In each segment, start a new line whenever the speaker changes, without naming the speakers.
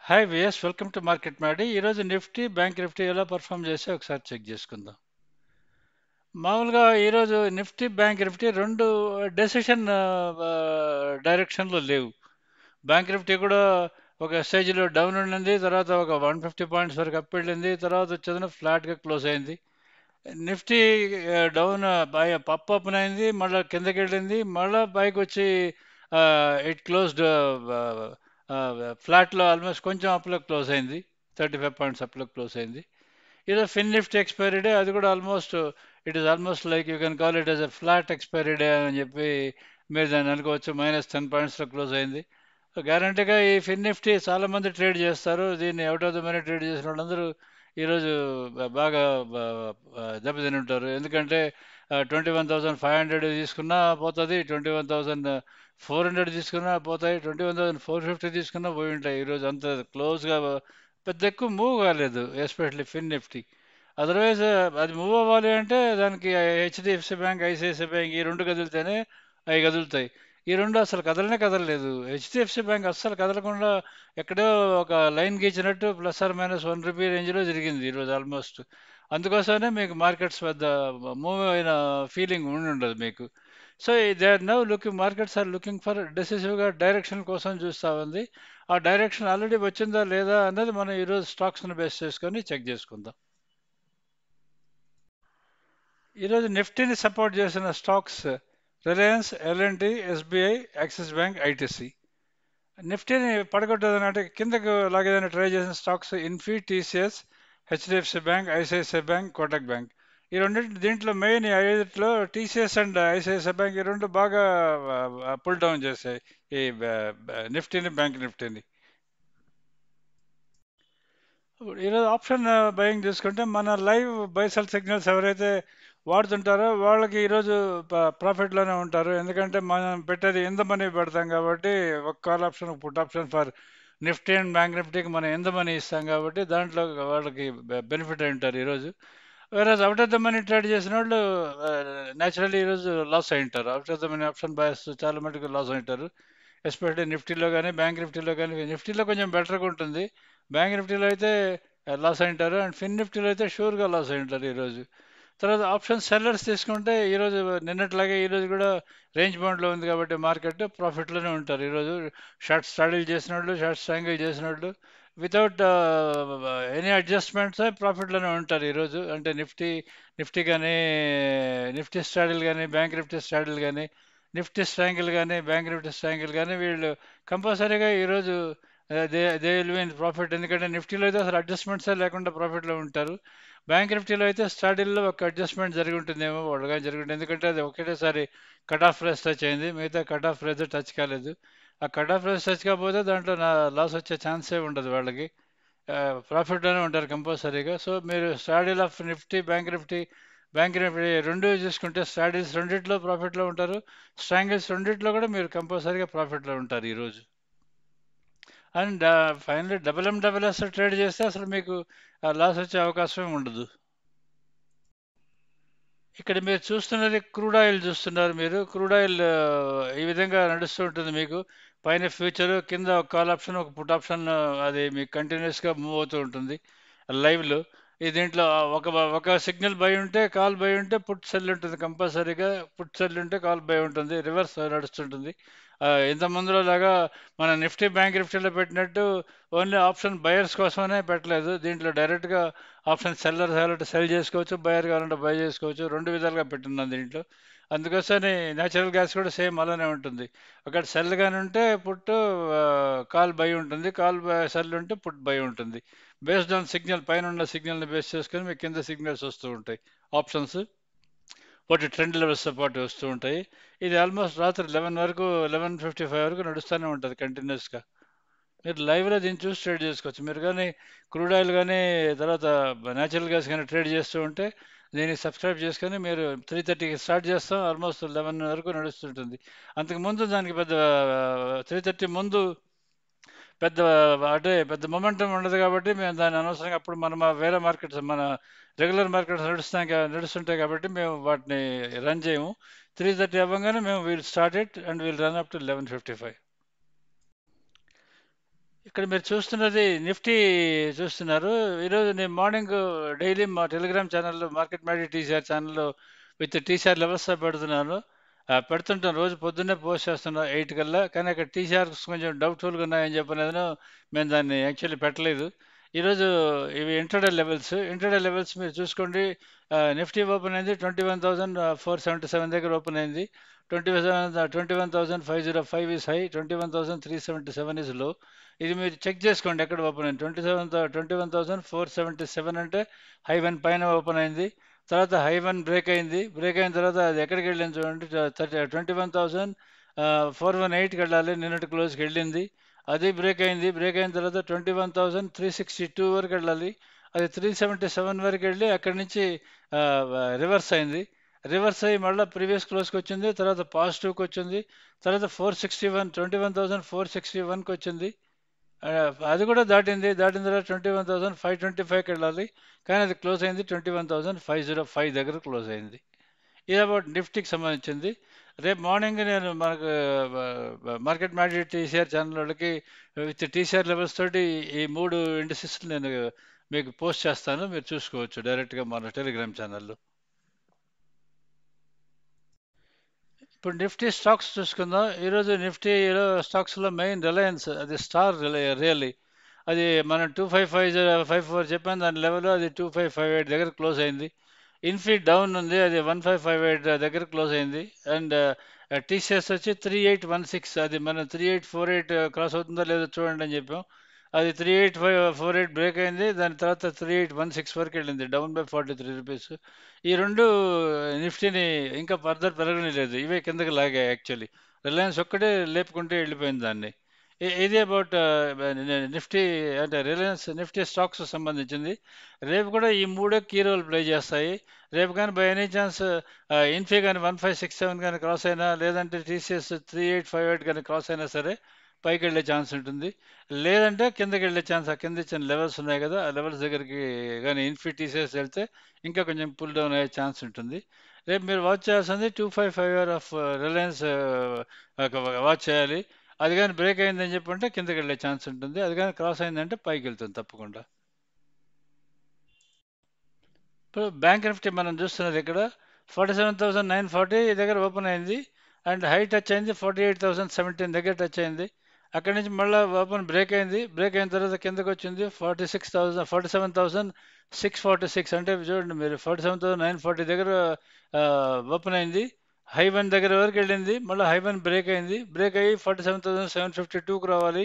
Hi విఎస్, welcome to market Maddy. ఈరోజు Nifty bank Nifty ఎలా పర్ఫామ్ చేస్తే ఒకసారి చెక్ చేసుకుందాం. మామూలుగా ఈరోజు నిఫ్టీ బ్యాంక్ నిఫ్టీ రెండు డెసిషన్ డైరెక్షన్లో లేవు. బ్యాంక్ నిఫ్టీ కూడా ఒక స్టేజ్లో డౌన్ ఉండింది, తర్వాత ఒక 150 పాయింట్స్ వరకు అప్ వెళ్ళింది, తర్వాత వచ్చేది ఫ్లాట్గా క్లోజ్ అయింది. నిఫ్టీ డౌన్ పప్ అప్ అయింది, మళ్ళీ కిందకి వెళ్ళింది, మళ్ళీ పైకి వచ్చి ఇట్ క్లోజ్డ్ ఫ్లాట్లో ఆల్మోస్ట్ కొంచెం అప్లో క్లోజ్ అయింది. 35 పాయింట్స్ అప్లో క్లోజ్ అయింది. ఈరోజు ఫిన్ నిఫ్టీ ఎక్స్పైరీ డే, అది కూడా almost it is almost like you can call it as a flat expiry day అని చెప్పి మీరు దాన్ని అనుకోవచ్చు. -10 పాయింట్స్లో క్లోజ్ అయింది. గ్యారంటీగా ఈ ఫిన్ నిఫ్టీ చాలామంది ట్రేడ్ చేస్తారు. దీన్ని out of the money trade చేసిన వాళ్ళందరూ ఈరోజు బాగా దెబ్బతిని ఉంటారు. ఎందుకంటే 21,500 తీసుకున్నా పోతుంది, 21,400 తీసుకున్నా పోతాయి, 21,450 తీసుకున్నా పోయి ఉంటాయి. ఈరోజు అంత క్లోజ్గా పెద్ద ఎక్కువ మూవ్ కాలేదు, ఎస్పెషల్లీ ఫిన్ నిఫ్టీ. అదర్వైజ్ అది మూవ్ అవ్వాలి అంటే దానికి హెచ్డిఎఫ్సి బ్యాంక్, ఐసిఐసిఐ బ్యాంక్ ఈ రెండు కదిలితేనే అవి కదులుతాయి. ఈ రెండు అసలు కదలనే కదలలేదు. హెచ్డిఎఫ్సి బ్యాంక్ అస్సలు కదలకుండా ఎక్కడో ఒక లైన్ గీచినట్టు ±1 రూపీ రేంజ్లో జరిగింది ఈరోజు ఆల్మోస్ట్. అందుకోసమే మీకు మార్కెట్స్ పెద్ద మూవ్ అయిన ఫీలింగ్ ఉండి ఉండదు మీకు. So they are now looking, markets are looking for డెసిసివ్గా డైరెక్షన్ కోసం చూస్తూ ఉంది. ఆ డైరెక్షన్ ఆల్రెడీ వచ్చిందా లేదా అన్నది మనం ఈరోజు స్టాక్స్ని బేస్ చేసుకొని చెక్ చేసుకుందాం. ఈరోజు నిఫ్టీని సపోర్ట్ చేసిన stocks Reliance, L N T, SBI, Axis bank, ITC. నిఫ్టీని పడగొట్టేదంటే కిందకు లాగేదని ట్రై చేసిన stocks Infy, TCS, HDFC bank, ICICI bank, Kotak bank. ఈ రెండింటి దీంట్లో మెయిన్ ఈ ఐదులో టీసీఎస్ అండ్ ఐసిఐసిఐ బ్యాంక్ ఈ రెండు బాగా పుల్ డౌన్ చేశాయి ఈ నిఫ్టీని, బ్యాంక్ నిఫ్టీని. ఇప్పుడు ఈరోజు ఆప్షన్ బయింగ్ చూసుకుంటే మన లైవ్ బైసల్ సిగ్నల్స్ ఎవరైతే వాడుతుంటారో వాళ్ళకి ఈరోజు ప్రాఫిట్లోనే ఉంటారు. ఎందుకంటే మనం పెట్టేది ఎంత మనీ పెడతాం కాబట్టి, ఒక కాల్ ఆప్షన్, ఒక put option for Nifty and bank నిఫ్టీకి మనం ఎంత మనీ ఇస్తాం కాబట్టి దాంట్లో వాళ్ళకి బెనిఫిట్ అయి ఉంటారు ఈరోజు. వేరే out of the money trade చేసిన వాళ్ళు న్యాచురల్లీ ఈరోజు లాస్ అయి ఉంటారు. Out of the money option buyers చాలా మటుకు లాస్ అయి ఉంటారు. ఎస్పెషల్లీ నిఫ్టీలో కానీ బ్యాంక్ నిఫ్టీలో కానీ. నిఫ్టీలో కొంచెం బెటర్గా ఉంటుంది, బ్యాంక్ నిఫ్టీలో అయితే లాస్ అయి ఉంటారు, అండ్ ఫిన్ నిఫ్టీలో అయితే షూర్గా లాస్ అయి ఉంటారు ఈరోజు. తర్వాత ఆప్షన్ సెల్లర్స్ తీసుకుంటే ఈరోజు నిన్నట్లాగే ఈరోజు కూడా రేంజ్ బౌండ్లో ఉంది కాబట్టి మార్కెట్ ప్రాఫిట్లోనే ఉంటారు ఈరోజు. షార్ట్ స్టాడిల్ చేసిన వాళ్ళు, షార్ట్ స్ట్రాంగిల్ చేసిన వాళ్ళు వితౌట్ ఎనీ అడ్జస్ట్మెంట్స్ ప్రాఫిట్లోనే ఉంటారు ఈరోజు. అంటే నిఫ్టీ కానీ, నిఫ్టీ స్టాడిల్ కానీ, బ్యాంక్ నిఫ్టీ స్టాడిల్ కానీ, నిఫ్టీ స్ట్రాంగిల్ కానీ, బ్యాంక్ నిఫ్టీ స్ట్రాంగిల్ కానీ వీళ్ళు కంపల్సరీగా ఈరోజు దే విల్ విన్ ప్రాఫిట్. ఎందుకంటే నిఫ్టీలో అయితే అసలు అడ్జస్ట్మెంట్సే లేకుండా ప్రాఫిట్లో ఉంటారు. బ్యాంక్ నిఫ్టీలో అయితే స్టార్టింగ్లో ఒక అడ్జస్ట్మెంట్ జరిగి ఉంటుందేమో, వాళ్ళగా జరిగి ఉంటుంది. ఎందుకంటే అది ఒకటేసారి కట్ ఆఫ్ ప్రైస్ టచ్ అయింది, మిగతా కట్ ఆఫ్ ప్రైస్ టచ్ కాలేదు. ఆ కట్ ఆఫ్ ప్రైస్ టచ్ కాకపోతే దాంట్లో లాస్ వచ్చే ఛాన్సే ఉండదు వాళ్ళకి. ప్రాఫిట్లోనే ఉంటారు కంపల్సరీగా. సో మీరు స్టాడిల్ ఆఫ్ నిఫ్టీ, బ్యాంక్ నిఫ్టీ రెండు చూసుకుంటే స్టాడిల్స్ రెండిట్లో ప్రాఫిట్లో ఉంటారు, స్ట్రాంగిల్స్ రెండిట్లో కూడా మీరు కంపల్సరీగా ప్రాఫిట్లో ఉంటారు ఈరోజు. అండ్ ఫైనల్లీ డబుల్ఎండబుల్ఎస్ ట్రేడ్ చేస్తే అసలు మీకు లాస్ వచ్చే అవకాశమే ఉండదు. ఇక్కడ మీరు చూస్తున్నది క్రూడ్ ఆయిల్ చూస్తున్నారు. మీరు క్రూడ్ ఆయిల్ ఈ విధంగా నడుస్తూ ఉంటుంది మీకు. పైన ఫ్యూచర్, కింద ఒక కాల్ ఆప్షన్, ఒక పుట్ ఆప్షన్, అది మీకు కంటిన్యూస్గా మూవ్ అవుతూ ఉంటుంది లైవ్లో. ఈ దీంట్లో ఒక సిగ్నల్ బై ఉంటే కాల్ బై ఉంటే పుట్ సెల్ ఉంటుంది కంపల్సరీగా, పుట్ సెల్ ఉంటే కాల్ బై ఉంటుంది, రివర్స్ నడుస్తుంటుంది. ఇంత ముందులో లాగా మన నిఫ్టీ బ్యాంక్ నిఫ్టీలో పెట్టినట్టు ఓన్లీ ఆప్షన్ బయర్స్ కోసమనే పెట్టలేదు. దీంట్లో డైరెక్ట్గా ఆప్షన్ సెల్లర్ కావాలంటే సెల్ చేసుకోవచ్చు, బయర్ కావాలంటే బై చేసుకోవచ్చు, రెండు విధాలుగా పెట్టున్నాను దీంట్లో. అందుకోసమే న్యాచురల్ గ్యాస్ కూడా సేమ్ అలానే ఉంటుంది. అక్కడ సెల్ కానీ ఉంటే పుట్టు కాల్ బై ఉంటుంది, సెల్ ఉంటే పుట్ బై ఉంటుంది. బేస్డ్ ఆన్ సిగ్నల్, పైన ఉన్న సిగ్నల్ని బేస్ చేసుకొని మీకు కింద సిగ్నల్స్ వస్తూ ఉంటాయి ఆప్షన్స్. వాటి ట్రెండ్ లెవెల్స్తో పాటు వస్తూ ఉంటాయి. ఇది ఆల్మోస్ట్ రాత్రి 11 వరకు, 11:55 వరకు నడుస్తూనే ఉంటుంది కంటిన్యూస్గా. మీరు లైవ్లో దీన్ని చూసి ట్రేడ్ చేసుకోవచ్చు. మీరు కానీ క్రూడ్ ఆయిల్ కానీ, తర్వాత న్యాచురల్ గ్యాస్ కానీ ట్రేడ్ చేస్తూ ఉంటే దీన్ని సబ్స్క్రైబ్ చేసుకొని మీరు 3:30కి స్టార్ట్ చేస్తాం, ఆల్మోస్ట్ 11 వరకు నడుస్తుంటుంది. అంతకుముందు దానికి పెద్ద 3:30 ముందు పెద్ద పెద్ద మొమెంటం ఉండదు కాబట్టి మేము దాన్ని అనవసరంగా అప్పుడు మనం వేరే మార్కెట్స్, మన రెగ్యులర్ మార్కెట్స్ నడుస్తుంటాయి కాబట్టి మేము వాటిని రన్ చేయము. 3:30 అవ్వగానే మేము will start it and will run up to 11:55. ఇక్కడ మీరు చూస్తున్నది నిఫ్టీ చూస్తున్నారు. ఈరోజు నేను మార్నింగ్ డైలీ మా టెలిగ్రామ్ ఛానల్‌లో మార్కెట్ మ్యాజిక్ టీసీఆర్ ఛానల్‌లో విత్ టీసీఆర్ లెవెల్స్‌తో పెడుతున్నాను. పెడుతుంటాను. రోజు పొద్దున్నే పోస్ట్ చేస్తున్నా 8 కల్లా. కానీ అక్కడ టీసీఆర్స్ కొంచెం డౌట్‌ఫుల్‌గా ఉన్నాయని చెప్పనేను మేము దాన్ని యాక్చువల్లీ పెట్టలేదు. ఈరోజు ఇవి ఇంట్రాడే లెవెల్స్. ఇంట్రాడే లెవెల్స్ మీరు చూసుకోండి. నిఫ్టీ ఓపెన్ అయింది 21,477 దగ్గర ఓపెన్ అయింది. 21,505 ఇస్ హై, 21,377 ఇస్ లో. ఇది మీరు చెక్ చేసుకోండి ఎక్కడ ఓపెన్ అయింది. 21,477 అంటే హై వన్ పైన ఓపెన్ అయింది. తర్వాత హై వన్ బ్రేక్ అయింది. బ్రేక్ అయిన తర్వాత అది ఎక్కడికి వెళ్ళింది చూడండి. 21,418కి వెళ్ళాలి. నిన్నటి క్లోజ్కి వెళ్ళింది. అది బ్రేక్ అయింది. బ్రేక్ అయిన తర్వాత 21,362 వరకు వెళ్ళాలి. అది 377 వరకు వెళ్ళి అక్కడి నుంచి రివర్స్ అయింది. రివర్స్ అయ్యి మళ్ళీ ప్రీవియస్ క్లోజ్కి వచ్చింది. తర్వాత పాజిటివ్కి వచ్చింది. తర్వాత 461, 21,461కి వచ్చింది. అది కూడా దాటింది. దాటిన తర్వాత 21,525కి వెళ్ళాలి. కానీ అది క్లోజ్ అయింది 21,505 దగ్గర క్లోజ్ అయింది. ఇది అబౌట్ నిఫ్టీకి సంబంధించింది. రేపు మార్నింగ్ నేను మనకు మార్కెట్ మ్యాజిక్ టీసీఆర్ ఛానల్ వాళ్ళకి విత్ టీసీఆర్ లెవెల్స్ తోటి ఈ 3 ఇండస్ట్రీస్ నేను మీకు పోస్ట్ చేస్తాను. మీరు చూసుకోవచ్చు డైరెక్ట్గా మన టెలిగ్రామ్ ఛానల్లో. ఇప్పుడు నిఫ్టీ స్టాక్స్ చూసుకుందాం. ఈరోజు నిఫ్టీలో స్టాక్స్లో మెయిన్ రిలయన్స్, అది స్టార్ రియల్లీ. అది మనం 2554 చెప్పాను దాని లెవెల్, అది 2558 దగ్గర క్లోజ్ అయింది. ఇన్ఫీ డౌన్ ఉంది, అది 1558 దగ్గర క్లోజ్ అయింది. అండ్ టీసీఎస్ వచ్చి 3816, అది మనం 3848 క్రాస్ అవుతుందో లేదో చూడండి అని చెప్పాం. అది 3848 బ్రేక్ అయింది. దాని తర్వాత 3816 వరకు వెళ్ళింది, డౌన్ బై 43 రూపీస్. ఈ రెండు నిఫ్టీని ఇంకా ఫర్దర్ పెరగలేదు, ఇవే కిందకి లాగాయి యాక్చువల్లీ. రిలయన్స్ ఒక్కటే లేపుకుంటే వెళ్ళిపోయింది దాన్ని. ఇది అబౌట్ నిఫ్టీ, అంటే రిలయన్స్ నిఫ్టీ స్టాక్స్ సంబంధించింది. రేపు కూడా ఈ మూడే కీ రోల్ ప్లే చేస్తాయి. రేపు కానీ బై ఎనీ ఛాన్స్ ఇన్ఫీ కానీ 1567 కానీ క్రాస్ అయినా, లేదంటే టీసీఎస్ 3858 కానీ క్రాస్ అయినా సరే పైకి వెళ్ళే ఛాన్స్ ఉంటుంది. లేదంటే కిందకి వెళ్ళే ఛాన్స్, ఆ కింద ఇచ్చిన లెవెల్స్ ఉన్నాయి కదా, ఆ లెవెల్స్ దగ్గరికి కానీ ఇన్ఫీ టీసీఎస్ వెళ్తే ఇంకా కొంచెం పుల్ డౌన్ అయ్యే ఛాన్స్ ఉంటుంది. రేపు మీరు వాచ్ చేయాల్సింది 255 ఆఫ్ రిలయన్స్ వాచ్ చేయాలి. అది కానీ బ్రేక్ అయిందని చెప్పంటే కిందకి వెళ్ళే ఛాన్స్ ఉంటుంది. అది కానీ క్రాస్ అయిందంటే పైకి వెళ్తుంది తప్పకుండా. ఇప్పుడు బ్యాంక్ నిఫ్టీ మనం చూస్తున్నది ఇక్కడ 47,940 దగ్గర ఓపెన్ అయింది. అండ్ హై టచ్ అయింది 48,017 దగ్గర టచ్ అయింది. అక్కడి నుంచి మళ్ళీ ఓపెన్ బ్రేక్ అయింది. బ్రేక్ అయిన తర్వాత కిందకి వచ్చింది 47,646, అంటే చూడండి మీరు 47,940 దగ్గర ఓపెన్ అయింది. హై వన్ దగ్గర వరకు వెళ్ళింది. మళ్ళీ హై వన్ బ్రేక్ అయింది. బ్రేక్ అయ్యి 47,752కి రావాలి.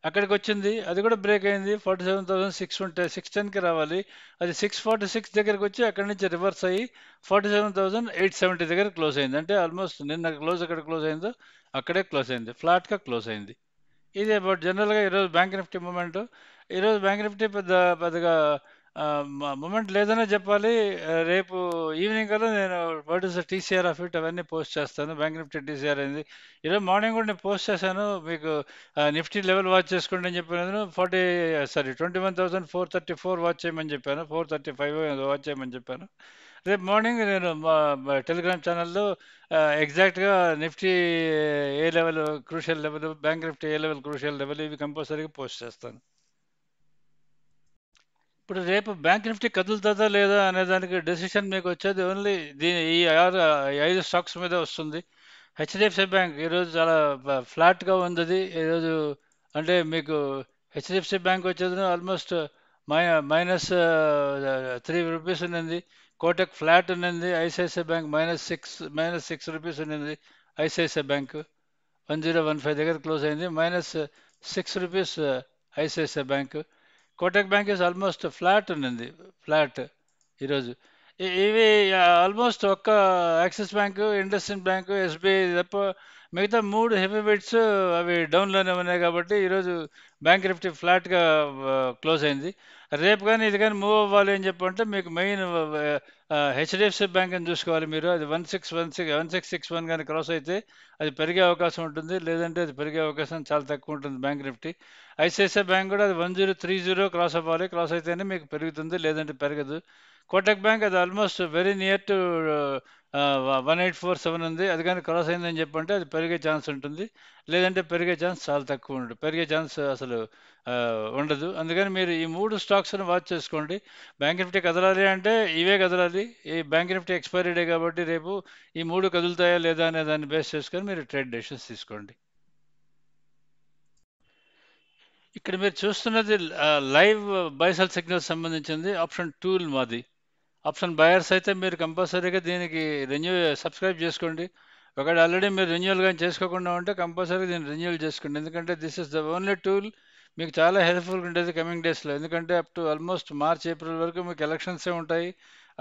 అక్కడికి వచ్చింది. అది కూడా బ్రేక్ అయింది. 47,610కి రావాలి. అది 646 దగ్గరికి వచ్చి అక్కడి నుంచి రివర్స్ అయ్యి 47,870 దగ్గర క్లోజ్ అయింది. అంటే ఆల్మోస్ట్ నిన్న క్లోజ్ ఎక్కడ క్లోజ్ అయిందో అక్కడే క్లోజ్ అయింది, ఫ్లాట్గా క్లోజ్ అయింది. ఇది అబౌట్ జనరల్గా ఈరోజు బ్యాంక్ నిఫ్టీ మూమెంట్. ఈరోజు బ్యాంక్ నిఫ్టీ పెద్దగా మూమెంట్ లేదనే చెప్పాలి. రేపు ఈవినింగ్ కల్లా నేను what is the TCR of it అవన్నీ పోస్ట్ చేస్తాను. బ్యాంక్ నిఫ్టీ టీసీఆర్ అయింది. ఈరోజు మార్నింగ్ కూడా నేను పోస్ట్ చేశాను మీకు. నిఫ్టీ లెవెల్ వాచ్ చేసుకోండి అని చెప్పాను. 21,434 వాచ్ చేయమని చెప్పాను. 435 వాచ్ చేయమని చెప్పాను. రేపు మార్నింగ్ నేను మా టెలిగ్రామ్ ఛానల్లో ఎగ్జాక్ట్గా నిఫ్టీ ఏ level crucial level, bank Nifty ఏ లెవెల్ క్రూషియల్ లెవెల్, ఇవి కంపల్సరీగా పోస్ట్ చేస్తాను. ఇప్పుడు రేపు బ్యాంక్ నిఫ్టీ కదులుతుందా లేదా అనే దానికి డెసిషన్ మీకు వచ్చేది ఓన్లీ ఈ 5 స్టాక్స్ మీద వస్తుంది. హెచ్డిఎఫ్సి బ్యాంక్ ఈరోజు చాలా ఫ్లాట్గా ఉంది. అది ఈరోజు అంటే మీకు హెచ్డిఎఫ్సి బ్యాంక్ వచ్చేది ఆల్మోస్ట్ -3 రూపీస్ ఉన్నది. కోటక్ ఫ్లాట్ ఉన్నది. ఐసిఐసిఐ బ్యాంక్ -6 రూపీస్ ఉన్నది. ఐసిఐసిఐ బ్యాంక్ 1015 దగ్గర క్లోజ్ అయింది. -6 rupees ICICI bank. Kotak bank is almost flat ఉన్నది, ఫ్లాట్ ఈరోజు. ఇవి ఆల్మోస్ట్ ఒక్క axis bank, IndusInd bank, SBI తప్ప మిగతా 3 హెవీ వెయిట్స్ అవి డౌన్లోనే ఉన్నాయి. కాబట్టి ఈరోజు బ్యాంక్ నిఫ్టీ ఫ్లాట్గా క్లోజ్ అయింది. రేపు కానీ ఇది కానీ మూవ్ అవ్వాలి అని చెప్పంటే మీకు మెయిన్ హెచ్డిఎఫ్సి బ్యాంక్ అని చూసుకోవాలి మీరు. అది 1661 కానీ క్రాస్ అయితే అది పెరిగే అవకాశం ఉంటుంది. లేదంటే అది పెరిగే అవకాశం చాలా తక్కువ ఉంటుంది బ్యాంక్ నిఫ్టీ. ఐసిఐసిఐ బ్యాంక్ కూడా అది 1030 క్రాస్ అవ్వాలి. క్రాస్ అయితేనే మీకు పెరుగుతుంది, లేదంటే పెరగదు. కోటక్ బ్యాంక్ అది ఆల్మోస్ట్ వెరీ నియర్ టు 1847 ఉంది. అది కానీ క్రాస్ అయిందని చెప్పంటే అది పెరిగే ఛాన్స్ ఉంటుంది. లేదంటే పెరిగే ఛాన్స్ చాలా తక్కువ ఉండదు. పెరిగే ఛాన్స్ అసలు ఉండదు. అందుకని మీరు ఈ 3 స్టాక్స్‌ని వాచ్ చేసుకోండి. బ్యాంక్ నిఫ్టీ కదలాలి అంటే ఇవే కదలాలి. ఈ బ్యాంక్ నిఫ్టీ ఎక్స్‌పైరీ డే కాబట్టి రేపు ఈ 3 కదులుతాయా లేదా అనే దాన్ని బేస్ చేసుకొని మీరు ట్రేడ్ డెసిషన్స్ తీసుకోండి. ఇక్కడ మీరు చూస్తున్నది లైవ్ బై సెల్ సిగ్నల్స్ సంబంధించింది ఆప్షన్ టూల్ మాది. ఆప్షన్ బయర్స్ అయితే మీరు కంపల్సరీగా దీనికి రెన్యూ సబ్స్క్రైబ్ చేసుకోండి. ఒకవేళ ఆల్రెడీ మీరు రెన్యూవల్ కానీ చేసుకోకుండా ఉంటే కంపల్సరీగా దీన్ని రెన్యూవల్ చేసుకోండి. ఎందుకంటే this is the only tool మీకు చాలా హెల్ప్ఫుల్గా ఉండేది కమింగ్ డేస్లో. ఎందుకంటే up to almost March April వరకు మీకు ఎలక్షన్సే ఉంటాయి.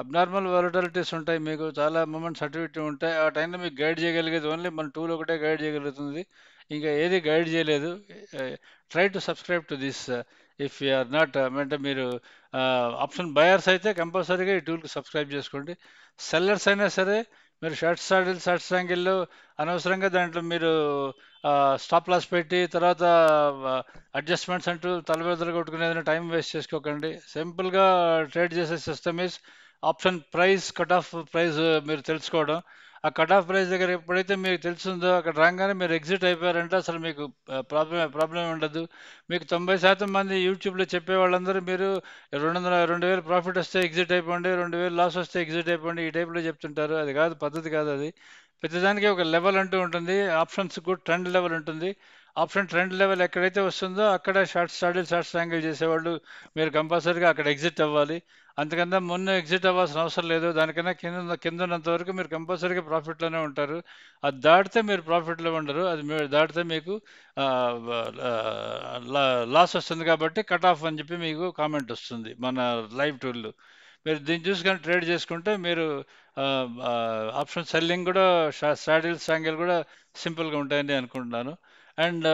అబ్నార్మల్ వాలటాలిటీస్ ఉంటాయి. మీకు చాలా మూమెంట్స్ అటు ఇటు ఉంటాయి. ఆ టైంలో మీకు గైడ్ చేయగలిగేది ఓన్లీ మన టూల్ ఒకటే గైడ్ చేయగలుగుతుంది. ఇంకా ఏది గైడ్ చేయలేదు. Try to subscribe to this if you are not అంటే మీరు ఆప్షన్ బయర్స్ అయితే కంపల్సరీగా ఈ టూల్కి సబ్స్క్రైబ్ చేసుకోండి. సెల్లర్స్ అయినా సరే మీరు షార్ట్స్ యాంగిల్లో అనవసరంగా దాంట్లో మీరు స్టాప్ లాస్ పెట్టి తర్వాత అడ్జస్ట్మెంట్స్ అంటూ తలబెదలు కొట్టుకునేది టైం వేస్ట్ చేసుకోకండి. సింపుల్గా ట్రేడ్ చేసే system is option price cut off price మీరు తెలుసుకోవడం. ఆ కట్ ఆఫ్ ప్రైస్ దగ్గర ఎప్పుడైతే మీకు తెలుస్తుందో అక్కడ రాగానే మీరు ఎగ్జిట్ అయిపోయారంటే అసలు మీకు ప్రాబ్లం ఉండదు. మీకు 90% మంది యూట్యూబ్లో చెప్పే వాళ్ళందరూ మీరు 2,000 ప్రాఫిట్ వస్తే ఎగ్జిట్ అయిపోండి, 2,000 లాస్ వస్తే ఎగ్జిట్ అయిపోండి ఈ టైప్లో చెప్తుంటారు. అది కాదు, పద్ధతి కాదు అది. ప్రతిదానికి ఒక లెవెల్ అంటూ ఉంటుంది. ఆప్షన్స్ కూడా ట్రెండ్ లెవెల్ ఉంటుంది. ఆప్షన్ ట్రెండ్ లెవెల్ ఎక్కడైతే వస్తుందో అక్కడ షార్ట్స్ యాంగిల్ చేసేవాళ్ళు మీరు కంపల్సరీగా అక్కడ ఎగ్జిట్ అవ్వాలి. అంతకన్నా ముందు ఎగ్జిట్ అవ్వాల్సిన అవసరం లేదు. దానికన్నా కింద ఉన్నంత వరకు మీరు కంపల్సరీగా ప్రాఫిట్లోనే ఉంటారు. అది దాటితే మీరు ప్రాఫిట్లో ఉండరు. అది మీరు దాటితే మీకు లాస్ వస్తుంది కాబట్టి కట్ ఆఫ్ అని చెప్పి మీకు కామెంట్ వస్తుంది మన లైవ్ టూల్లో. మీరు దీన్ని చూసి కానీ ట్రేడ్ చేసుకుంటే మీరు ఆప్షన్ సెల్లింగ్ కూడా స్ట్రాటిల్ కూడా సింపుల్గా ఉంటాయని అనుకుంటున్నాను. అండ్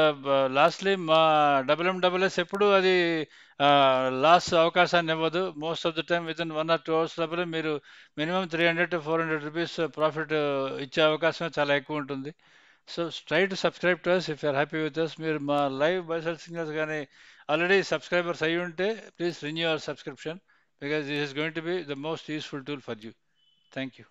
లాస్ట్లీ మా డబ్ల్యూఎండబ్ల్యూఎస్ ఎప్పుడు అది లాస్ అవకాశాన్ని ఇవ్వదు. Most of the time with in 1 or 2 hours లోపలే మీరు మినిమం 300 to 400 రూపీస్ ప్రాఫిట్ ఇచ్చే అవకాశం చాలా ఎక్కువ ఉంటుంది. So try to subscribe to us if you're happy with us. మీరు మా లైవ్ బైసెల్ సిగ్నల్స్ కానీ ఆల్రెడీ సబ్స్క్రైబర్స్ అయ్యి ఉంటే please renew our subscription because this is going to be the most useful tool for you. Thank you.